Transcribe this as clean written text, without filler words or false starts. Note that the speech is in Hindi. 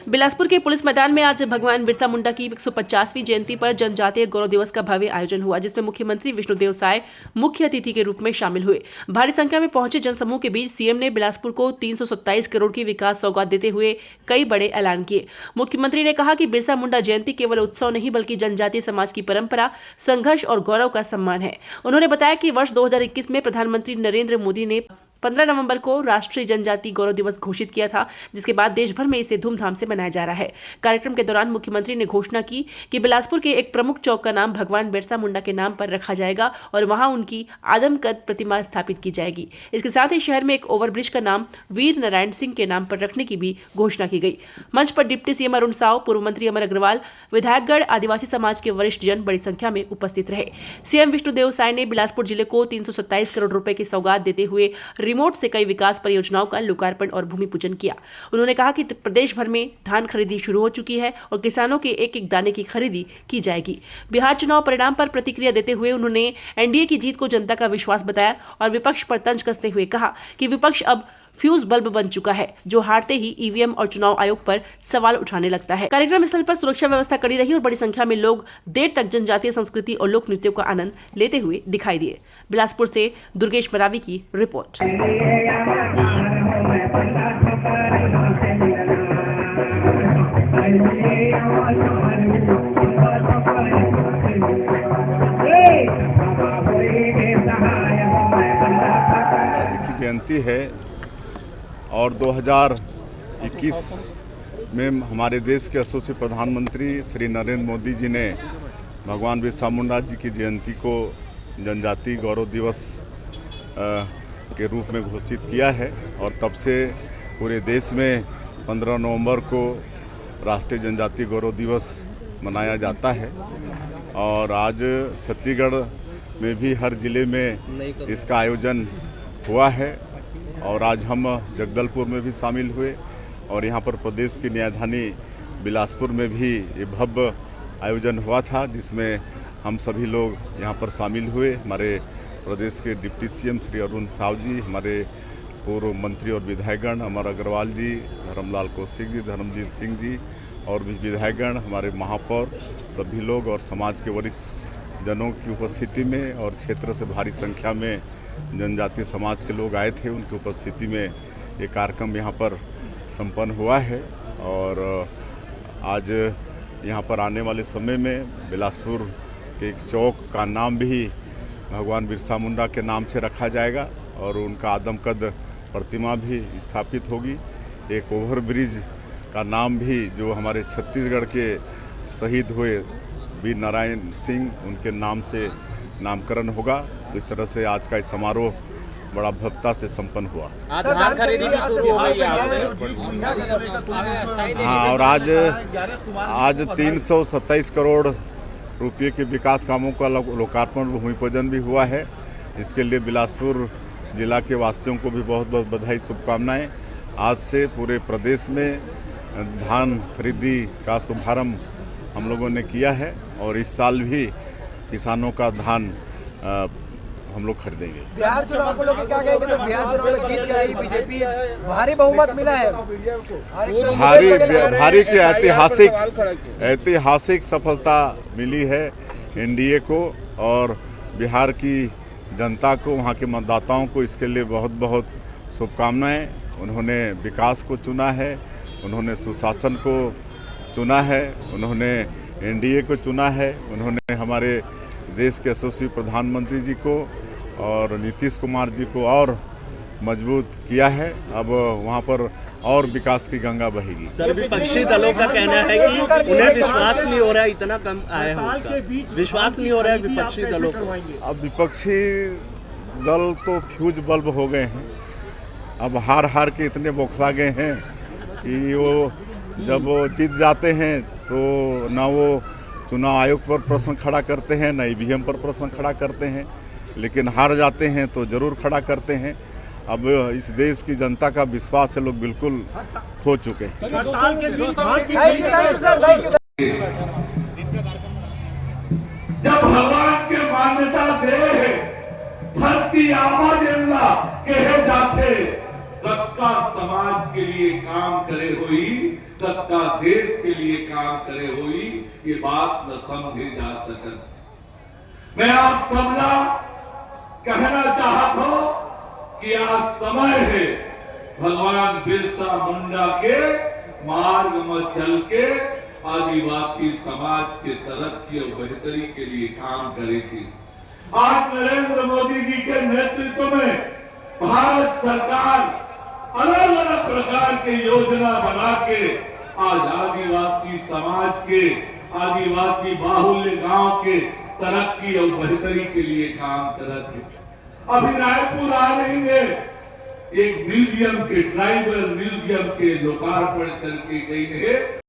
बिलासपुर के पुलिस मैदान में आज भगवान बिरसा मुंडा की 150वीं जयंती पर जनजातीय गौरव दिवस का भव्य आयोजन हुआ, जिसमें मुख्यमंत्री विष्णुदेव साय मुख्य अतिथि के रूप में शामिल हुए। भारी संख्या में पहुंचे जनसमूह के बीच सीएम ने बिलासपुर को 327 करोड़ की विकास सौगात देते हुए कई बड़े ऐलान किए। मुख्यमंत्री ने कहा कि बिरसा मुंडा जयंती केवल उत्सव नहीं बल्कि जनजातीय समाज की परंपरा, संघर्ष और गौरव का सम्मान है। उन्होंने बताया कि वर्ष 2021 में प्रधानमंत्री नरेंद्र मोदी ने 15 नवंबर को राष्ट्रीय जनजाति गौरव दिवस घोषित किया था, जिसके बाद देश भर में इसे धूमधाम से मनाया जा रहा है। कार्यक्रम के दौरान मुख्यमंत्री ने घोषणा की कि बिलासपुर के एक प्रमुख चौक का नाम भगवान बिरसा मुंडा के नाम पर रखा जाएगा और वहां उनकी आदमकद प्रतिमा स्थापित की जाएगी। इसके साथ ही शहर में एक ओवरब्रिज का नाम वीर नारायण सिंह के नाम पर रखने की भी घोषणा की गई। मंच पर डिप्टी सीएम अरुण साव, पूर्व मंत्री अमर अग्रवाल, विधायकगण, आदिवासी समाज के वरिष्ठ जन बड़ी संख्या में उपस्थित रहे। सीएम विष्णुदेव साय ने बिलासपुर जिले को 327 करोड़ रुपए की सौगात देते हुए रिमोट से कई विकास परियोजनाओं का लोकार्पण और भूमि पूजन किया। उन्होंने कहा कि प्रदेश भर में धान खरीदी शुरू हो चुकी है और किसानों के एक एक दाने की खरीदी की जाएगी। बिहार चुनाव परिणाम पर प्रतिक्रिया देते हुए उन्होंने एनडीए की जीत को जनता का विश्वास बताया और विपक्ष पर तंज कसते हुए कहा कि विपक्ष अब फ्यूज बल्ब बन चुका है, जो हारते ही ईवीएम और चुनाव आयोग पर सवाल उठाने लगता है। कार्यक्रम स्थल पर सुरक्षा व्यवस्था कड़ी रही और बड़ी संख्या में लोग देर तक जनजातीय संस्कृति और लोक नृत्यों का आनंद लेते हुए दिखाई दिए। बिलासपुर से दुर्गेश मरावी की रिपोर्ट। जयंती है और 2021 में हमारे देश के यशस्वी प्रधानमंत्री श्री नरेंद्र मोदी जी ने भगवान बिरसा मुंडा जी की जयंती को जनजातीय गौरव दिवस के रूप में घोषित किया है और तब से पूरे देश में 15 नवंबर को राष्ट्रीय जनजातीय गौरव दिवस मनाया जाता है। और आज छत्तीसगढ़ में भी हर जिले में इसका आयोजन हुआ है और आज हम जगदलपुर में भी शामिल हुए और यहाँ पर प्रदेश की राजधानी बिलासपुर में भी ये भव्य आयोजन हुआ था, जिसमें हम सभी लोग यहाँ पर शामिल हुए। हमारे प्रदेश के डिप्टी सीएम श्री अरुण साव जी, हमारे पूर्व मंत्री और विधायकगण अमर अग्रवाल जी, धर्मलाल कौशिक जी, धर्मजीत सिंह जी और भी विधायकगण, हमारे महापौर, सभी लोग और समाज के वरिष्ठ जनों की उपस्थिति में और क्षेत्र से भारी संख्या में जनजातीय समाज के लोग आए थे, उनकी उपस्थिति में ये कार्यक्रम यहाँ पर संपन्न हुआ है। और आज यहाँ पर आने वाले समय में बिलासपुर के एक चौक का नाम भी भगवान बिरसा मुंडा के नाम से रखा जाएगा और उनका आदमकद प्रतिमा भी स्थापित होगी। एक ओवरब्रिज का नाम भी जो हमारे छत्तीसगढ़ के शहीद हुए वीर नारायण सिंह, उनके नाम से नामकरण होगा। तो इस तरह से आज का समारोह बड़ा भव्यता से संपन्न हुआ। धान खरीदी भी शुरू हो गई है। हाँ, और आज 327 करोड़ रुपये के विकास कामों का लोकार्पण भूमि पूजन भी हुआ है। इसके लिए बिलासपुर जिला के वासियों को भी बहुत बहुत बधाई, शुभकामनाएं। आज से पूरे प्रदेश में धान खरीदी का शुभारंभ हम लोगों ने किया है और इस साल भी किसानों का धान हम लोग खरीदेंगे। बिहार चुनाव को लेकर क्या कहेंगे? तो बिहार चुनाव में जीत आई बीजेपी, भारी बहुमत मिला है, भारी की ऐतिहासिक सफलता मिली है एनडीए को और बिहार की जनता को, वहाँ के मतदाताओं को इसके लिए बहुत बहुत शुभकामनाएं। उन्होंने विकास को चुना है, उन्होंने सुशासन को चुना है, उन्होंने एनडीए को चुना है, उन्होंने हमारे देश के यशस्वी प्रधानमंत्री जी को और नीतीश कुमार जी को और मजबूत किया है। अब वहाँ पर और विकास की गंगा बहेगी। सर, विपक्षी दलों का कहना है कि उन्हें विश्वास नहीं हो रहा है, इतना कम आए हैं, विश्वास नहीं हो रहा है विपक्षी दलों को। अब विपक्षी दल तो फ्यूज बल्ब हो गए हैं, अब हार के इतने बौखला गए हैं कि वो जब वो जीत जाते हैं तो ना वो चुनाव आयोग पर प्रश्न खड़ा करते हैं, ना ईवीएम पर प्रश्न खड़ा करते हैं, लेकिन हार जाते हैं तो ज़रूर खड़ा करते हैं। अब इस देश की जनता का विश्वास से लोग बिल्कुल खो चुके हैं। जब भगवान के मान्यता दे धरती आबा जिल्ला कहे जाते कत्का समाज के लिए काम करे हुई, कत्का देश के लिए काम करे हुई, ये बात न समझे जा सकत। मैं आप सबला कहना चाहता हूं कि आज समय है भगवान बिरसा मुंडा के मार्ग में चल के आदिवासी समाज के तरक्की और बेहतरी के लिए काम करेगी। आज नरेंद्र मोदी जी के नेतृत्व में भारत सरकार अलग अलग प्रकार की योजना बना के आज आदिवासी समाज के, आदिवासी बाहुल्य गांव के तरक्की और बेहतरी के लिए काम कर रहे हैं। अभी रायपुर आ रही में एक म्यूजियम के, ट्राइबल म्यूजियम के लोकार्पण करके गई है।